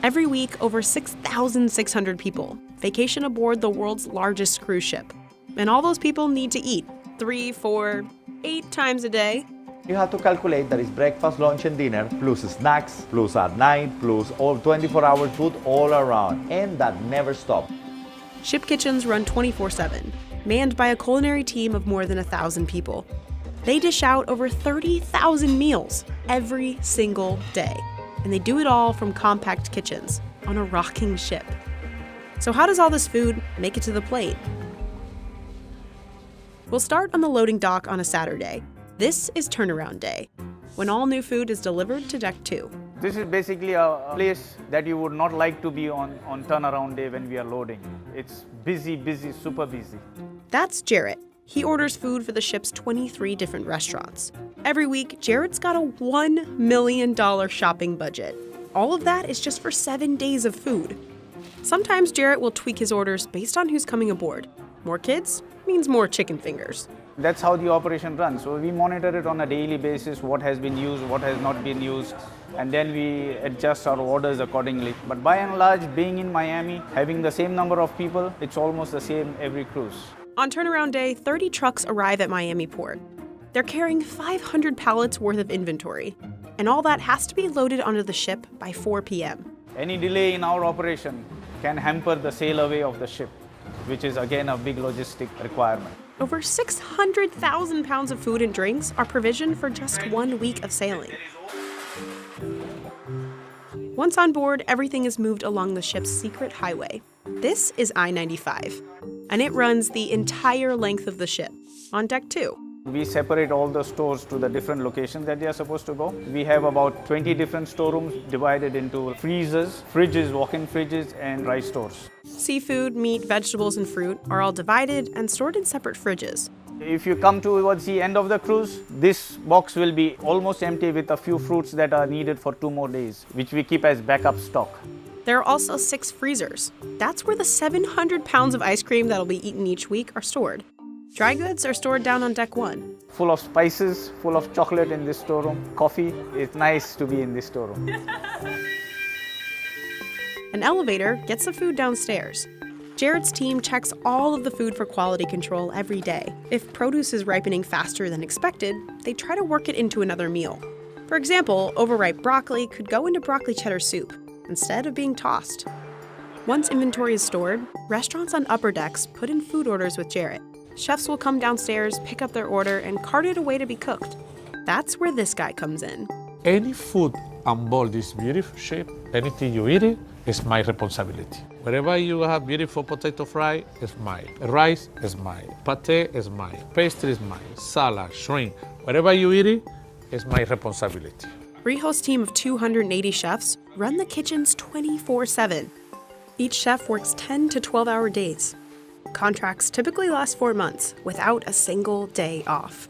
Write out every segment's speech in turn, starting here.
Every week, over 6,600 people vacation aboard the world's largest cruise ship. And all those people need to eat 3, 4, 8 times a day. You have to calculate that it's breakfast, lunch, and dinner, plus snacks, plus at night, plus all 24-hour food all around. And that never stops. Ship kitchens run 24/7, manned by a culinary team of more than 1,000 people. They dish out over 30,000 meals every single day. And they do it all from compact kitchens on a rocking ship. So how does all this food make it to the plate? We'll start on the loading dock on a Saturday. This is turnaround day, when all new food is delivered to Deck 2. This is basically a place that you would not like to be on turnaround day when we are loading. It's busy, super busy. That's Jarrett. He orders food for the ship's 23 different restaurants. Every week, Jarrett's got a $1 million shopping budget. All of that is just for 7 days of food. Sometimes Jarrett will tweak his orders based on who's coming aboard. More kids means more chicken fingers. That's how the operation runs. So we monitor it on a daily basis, what has been used, what has not been used, and then we adjust our orders accordingly. But by and large, being in Miami, having the same number of people, it's almost the same every cruise. On turnaround day, 30 trucks arrive at Miami Port. They're carrying 500 pallets worth of inventory, and all that has to be loaded onto the ship by 4 p.m. Any delay in our operation can hamper the sail away of the ship, which is again a big logistic requirement. Over 600,000 pounds of food and drinks are provisioned for just 1 week of sailing. Once on board, everything is moved along the ship's secret highway. This is I-95, and it runs the entire length of the ship, on Deck 2. We separate all the stores to the different locations that they are supposed to go. We have about 20 different storerooms divided into freezers, fridges, walk-in fridges, and rice stores. Seafood, meat, vegetables, and fruit are all divided and stored in separate fridges. If you come towards the end of the cruise, this box will be almost empty with a few fruits that are needed for 2 more days, which we keep as backup stock. There are also 6 freezers. That's where the 700 pounds of ice cream that'll be eaten each week are stored. Dry goods are stored down on Deck 1. Full of spices, full of chocolate in this storeroom, coffee. It's nice to be in this storeroom. An elevator gets the food downstairs. Jarrett's team checks all of the food for quality control every day. If produce is ripening faster than expected, they try to work it into another meal. For example, overripe broccoli could go into broccoli cheddar soup instead of being tossed. Once inventory is stored, restaurants on upper decks put in food orders with Jarrett. Chefs will come downstairs, pick up their order, and cart it away to be cooked. That's where this guy comes in. Any food on board this beautiful ship, anything you eat it, is my responsibility. Wherever you have beautiful potato fry, it's mine. Rice is mine. Pate is mine. Pastry is mine. Salad, shrimp, wherever you eat it, it's my responsibility. Rijo's team of 280 chefs run the kitchens 24/7. Each chef works 10 to 12-hour days. Contracts typically last 4 months without a single day off.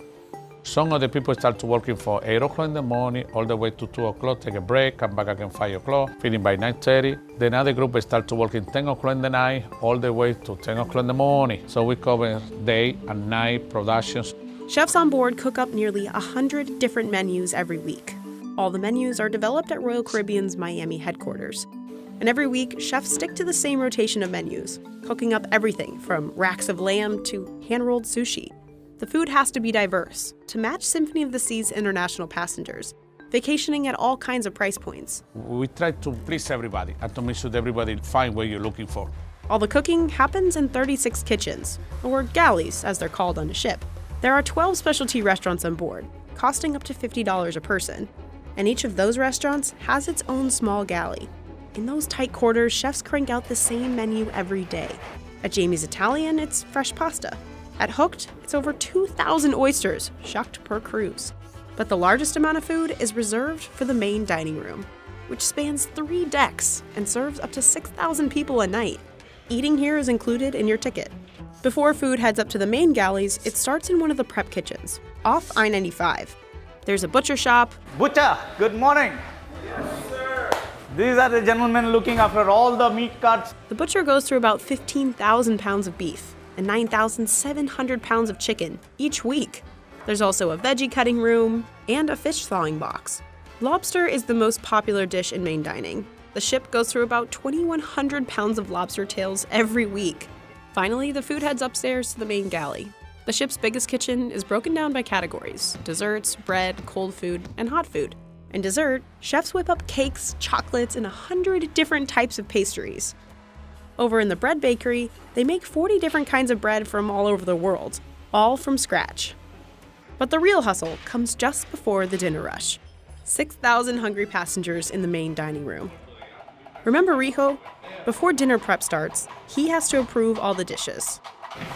Some of the people start working for 8 o'clock in the morning, all the way to 2 o'clock, take a break, come back again 5 o'clock, finish by 9:30. Then another group start working 10 o'clock in the night, all the way to 10 o'clock in the morning. So we cover day and night productions. Chefs on board cook up nearly 100 different menus every week. All the menus are developed at Royal Caribbean's Miami headquarters. And every week, chefs stick to the same rotation of menus, cooking up everything from racks of lamb to hand-rolled sushi. The food has to be diverse to match Symphony of the Sea's international passengers, vacationing at all kinds of price points. We try to please everybody and to make sure that everybody find what you're looking for. All the cooking happens in 36 kitchens, or galleys as they're called on a ship. There are 12 specialty restaurants on board, costing up to $50 a person. And each of those restaurants has its own small galley. In those tight quarters, chefs crank out the same menu every day. At Jamie's Italian, it's fresh pasta. At Hooked, it's over 2,000 oysters, shucked per cruise. But the largest amount of food is reserved for the main dining room, which spans 3 decks and serves up to 6,000 people a night. Eating here is included in your ticket. Before food heads up to the main galleys, it starts in one of the prep kitchens, off I-95. There's a butcher shop. Butcher, good morning. Yes, sir. These are the gentlemen looking after all the meat cuts. The butcher goes through about 15,000 pounds of beef and 9,700 pounds of chicken each week. There's also a veggie cutting room and a fish thawing box. Lobster is the most popular dish in main dining. The ship goes through about 2,100 pounds of lobster tails every week. Finally, the food heads upstairs to the main galley. The ship's biggest kitchen is broken down by categories: desserts, bread, cold food, and hot food. In dessert, chefs whip up cakes, chocolates, and 100 different types of pastries. Over in the bread bakery, they make 40 different kinds of bread from all over the world, all from scratch. But the real hustle comes just before the dinner rush. 6,000 hungry passengers in the main dining room. Remember Rijo? Before dinner prep starts, he has to approve all the dishes.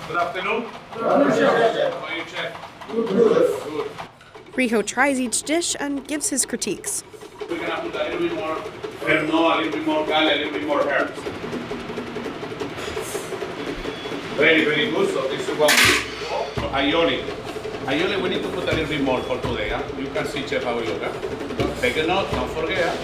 Good afternoon. How are you, Chef? Good. Rijo tries each dish and gives his critiques. We're gonna put a little bit more Pernod, a little bit more Gale, a little bit more herbs. Very, very good. So this is what aioli. Aioli, we need to put a little bit more for today. Huh? You can see, Chef, how we look. Huh? Take a note, don't forget.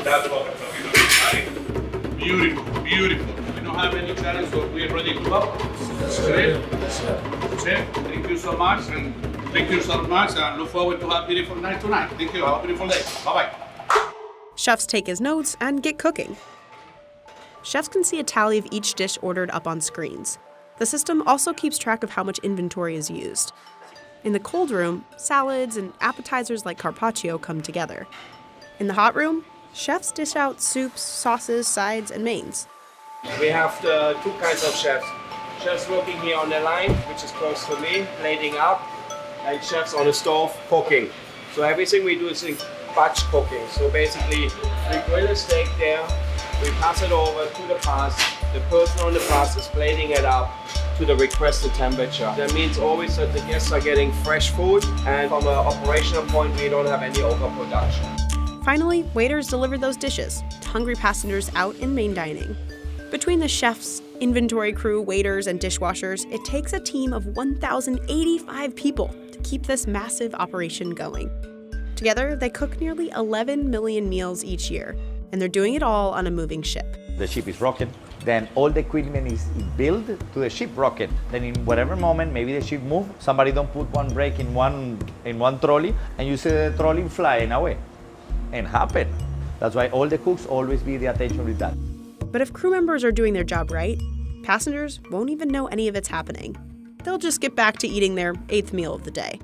That's what we're talking about. Right? Beautiful, beautiful. We don't have any challenge, so we're ready to go. Chef, thank you so much, and thank you so much, and look forward to have a beautiful night tonight. Thank you. Have a beautiful day. Bye-bye. Chefs take his notes and get cooking. Chefs can see a tally of each dish ordered up on screens. The system also keeps track of how much inventory is used. In the cold room, salads and appetizers like carpaccio come together. In the hot room, chefs dish out soups, sauces, sides, and mains. We have the two kinds of chefs. Chefs working here on the line, which is close to me, plating up, and chefs on the stove cooking. So everything we do is in batch cooking. So basically, we grill a steak there, we pass it over to the pass. The person on the pass is plating it up to the requested temperature. That means always that the guests are getting fresh food, and from an operational point, we don't have any overproduction. Finally, waiters deliver those dishes to hungry passengers out in main dining. Between the chefs, inventory crew, waiters, and dishwashers, it takes a team of 1,085 people to keep this massive operation going. Together, they cook nearly 11 million meals each year, and they're doing it all on a moving ship. The ship is rocking, then all the equipment is built to the ship rocking. Then in whatever moment, maybe the ship move, somebody don't put one brake in one trolley, and you see the trolley flying away. And happen. That's why all the cooks always be the attention with that. But if crew members are doing their job right, passengers won't even know any of it's happening. They'll just get back to eating their 8th meal of the day.